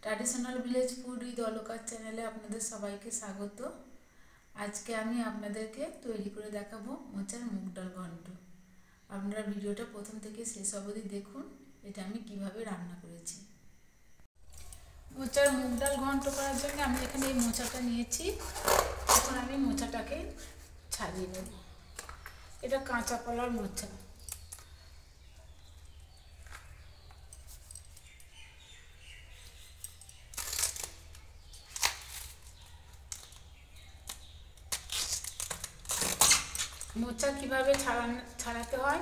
Traditional village food with Alka চ্যানেলে আপনাদের সবাইকে স্বাগত। আজকে আমি আপনাদেরকে তৈরি করে দেখাবো মোচার মুগ ডাল ঘন্ট। আপনারা ভিডিওটা প্রথম থেকে শেষ অবধি দেখুন, এটা আমি কিভাবে রান্না করেছি। মোচার মুগ ডাল ঘন্ট করার জন্য আমি এখানে এই মোচাটা নিয়েছি। এখন আমি মোচাটাকে ছাড়িয়ে নেব। এটা কাঁচা কলার মোচা। মোচা কীভাবে ছাড়াতে হয়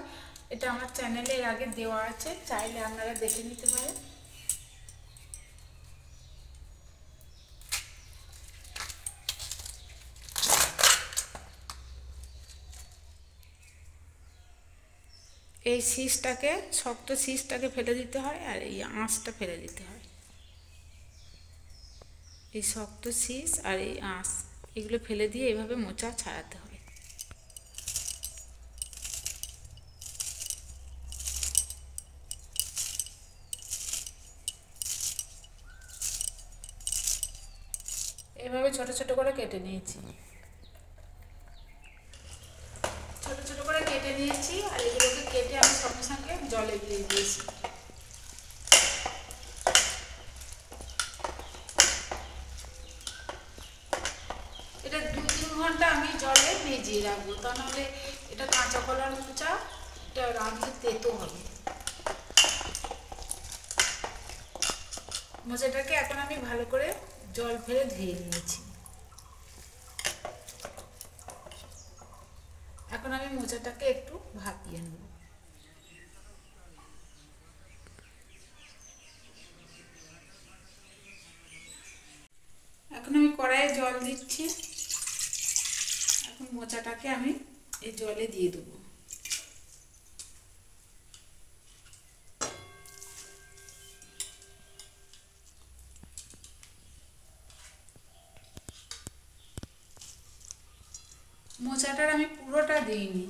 এটা আমার চ্যানেলে এর আগে দেওয়া আছে, চাইলে আপনারা দেখে নিতে পারেন। এই শীষটাকে, শক্ত শীষটাকে ফেলে দিতে হয় আর এই আঁশটা ফেলে দিতে হয়। এই শক্ত শীষ আর এই আঁশ এগুলো ফেলে দিয়ে এইভাবে মোচা ছাড়াতে হয়। এভাবে ছোট ছোট করে কেটে নিয়েছি, ছোট ছোট করে কেটে নিয়েছি আর এগুলোকে কেটে আমি সঙ্গে সঙ্গে জলে দিয়ে দিয়েছি। এটা 2-3 ঘন্টা আমি জলে ভিজিয়ে রাখবো, তা নাহলে এটা কাঁচা কলার মোচা, এটা রাঁধতে তেতো হবে। মোচাটাকে এখন আমি ভালো করে জল ফেলে ধুয়ে নিয়েছি। এখন আমি মোচাটাকে একটু ভাপিয়ে নেব। এখন আমি কড়াইয়ে জল দিচ্ছি। এখন মোচাটাকে আমি এই জলে দিয়ে দেবো। মোচাটার আমি পুরোটা দিইনি।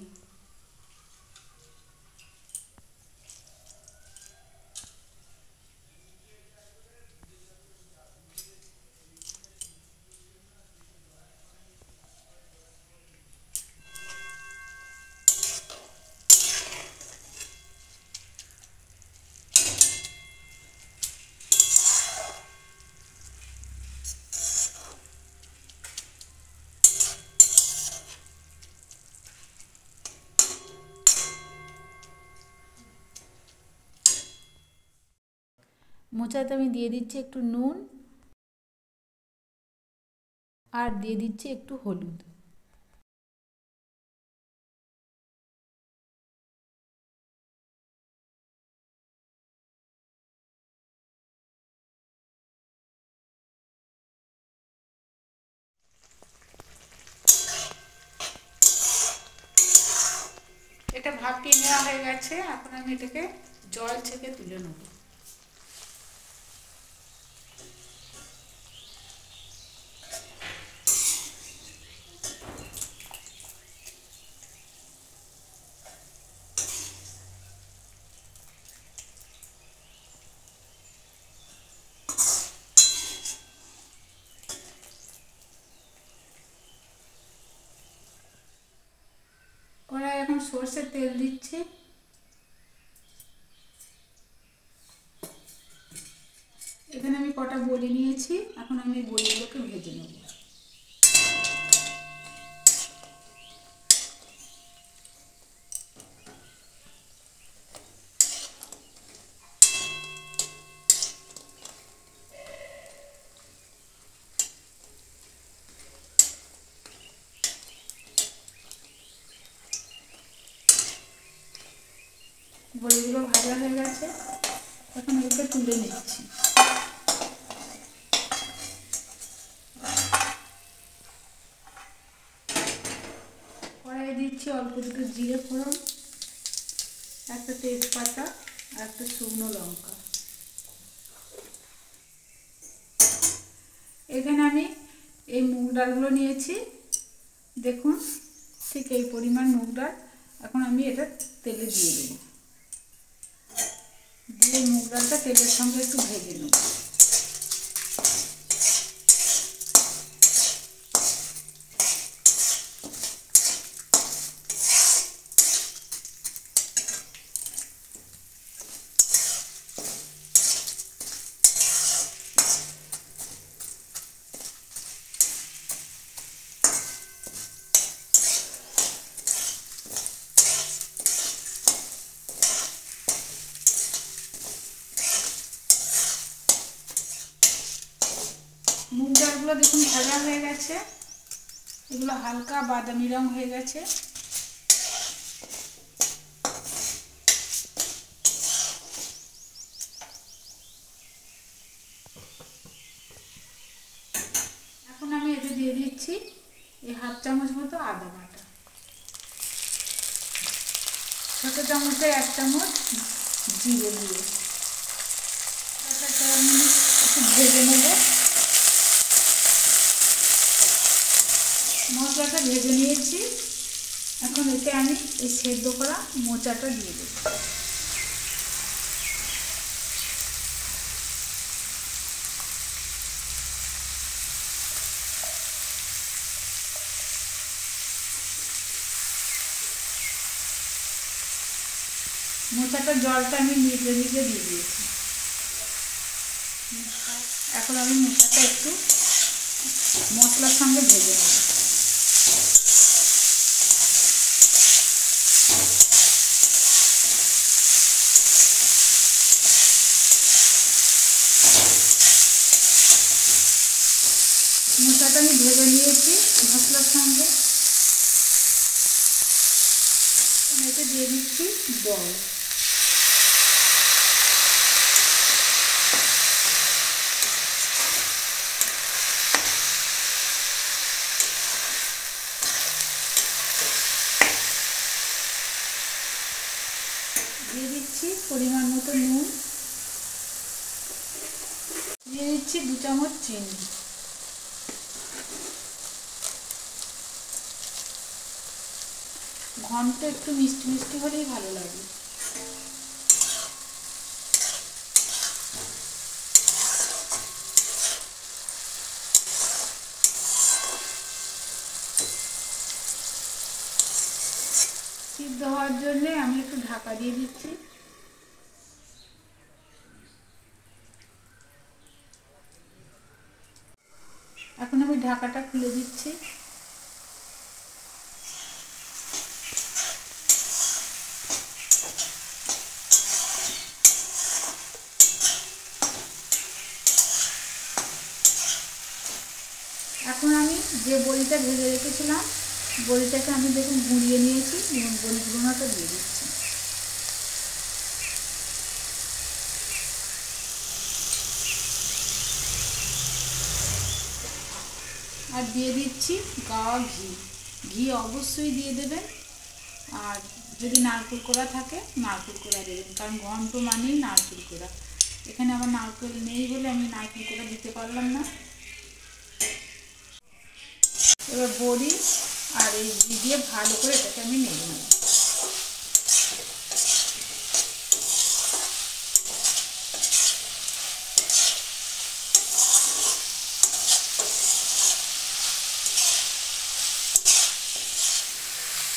মোচাতে আমি দিয়ে দিচ্ছি একটু নুন আর দিয়ে দিচ্ছি একটু হলুদ। এটা ভাপিয়ে নেওয়া হয়ে গেছে, এখন আমি এটাকে জল ছেঁকে তুলে নেব। কড়াই এখন সরষের তেল দিচ্ছি। এখানে আমি কটা বড়ি নিয়েছি, এখন আমি বড়িগুলোকে ভেজে নেব। বড়িগুলো ভাজা হয়ে গেছে, এখন এগুলোকে তুলে নিচ্ছি। কড়াইয়ে দিচ্ছি অল্প দুটো জিরে ফোড়ন, একটা তেজপাতা আর একটা শুকনো লঙ্কা। এখানে আমি এই মুগ ডালগুলো নিয়েছি, দেখুন ঠিক এই পরিমাণ মুগ ডাল। এখন আমি এটা তেলে দিয়ে দেবো, দিয়ে মুগ ডালটা তেলের সঙ্গে একটু ভেজে নেব। মশলাগুলো দেখুন ভাজা হয়ে গেছে, এগুলো হালকা বাদামি রং হয়ে গেছে। এখন আমি এতে দিয়ে দিচ্ছি এই হাফ চামচ মতো আদা বাটা, ছোটো চামচে 1 চামচ জিরে দিয়ে আমি একটু ভেজে নেব। মশলাটা ভেজে নিয়েছি, এখন এতে আমি এই সেদ্ধ করা মোচাটা দিয়ে দেব। মোচাটার জলটা আমি নিজে নিজে দিয়ে দিয়েছি। এখন আমি মোচাটা একটু মশলার সঙ্গে ভেজে নেব। মোচাটা আমি ভেজে নিয়েছি মশলার সঙ্গে। এতে দিয়ে দিচ্ছি জল। দিয়ে দিচ্ছি পরিমাণ মতো নুন, দিয়ে দিচ্ছি 2 চামচ চিনি। ঘন্ট একটু মিষ্টি মিষ্টি হলেই ভালো লাগে। সিদ্ধ হওয়ার জন্য আমি একটু ঢাকা দিয়ে দিচ্ছি। এখন আমি ঢাকাটা খুলে দিচ্ছি। এখন আমি যে বড়িটা ভেজে রেখেছিলাম, বড়িটাকে আমি দেখুন গুঁড়িয়ে নিয়েছি এবং বড়ি গুঁড়োটা দিয়ে দিচ্ছি। আর দিয়ে দিচ্ছি গাওয়া ঘি। ঘি অবশ্যই দিয়ে দেবেন, আর যদি নারকেল কোড়া থাকে নারকেল কোড়া দেবেন, কারণ ঘন্ট মানেই নারকেল কোড়া। এখানে আমার নারকেল নেই বলে আমি নারকেল কোড়া দিতে পারলাম না। এবার বড়ি আর এই ঘি দিয়ে ভালো করে এটাকে আমি নেড়ে নেব।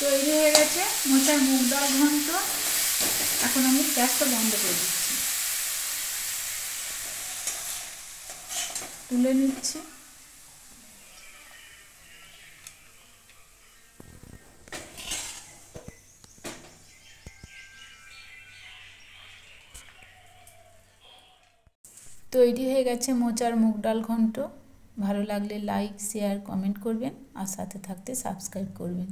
তৈরি হয়ে গেছে মোচার মুগ ডাল ঘন্ট। এখন আমি গ্যাসটা বন্ধ করে দিচ্ছি, তুলে নিচ্ছি। তৈরি হয়ে গেছে মোচার মুগ ডাল ঘন্ট। ভালো লাগলে লাইক, শেয়ার, কমেন্ট করবেন আর সাথে থাকতে সাবস্ক্রাইব করবেন।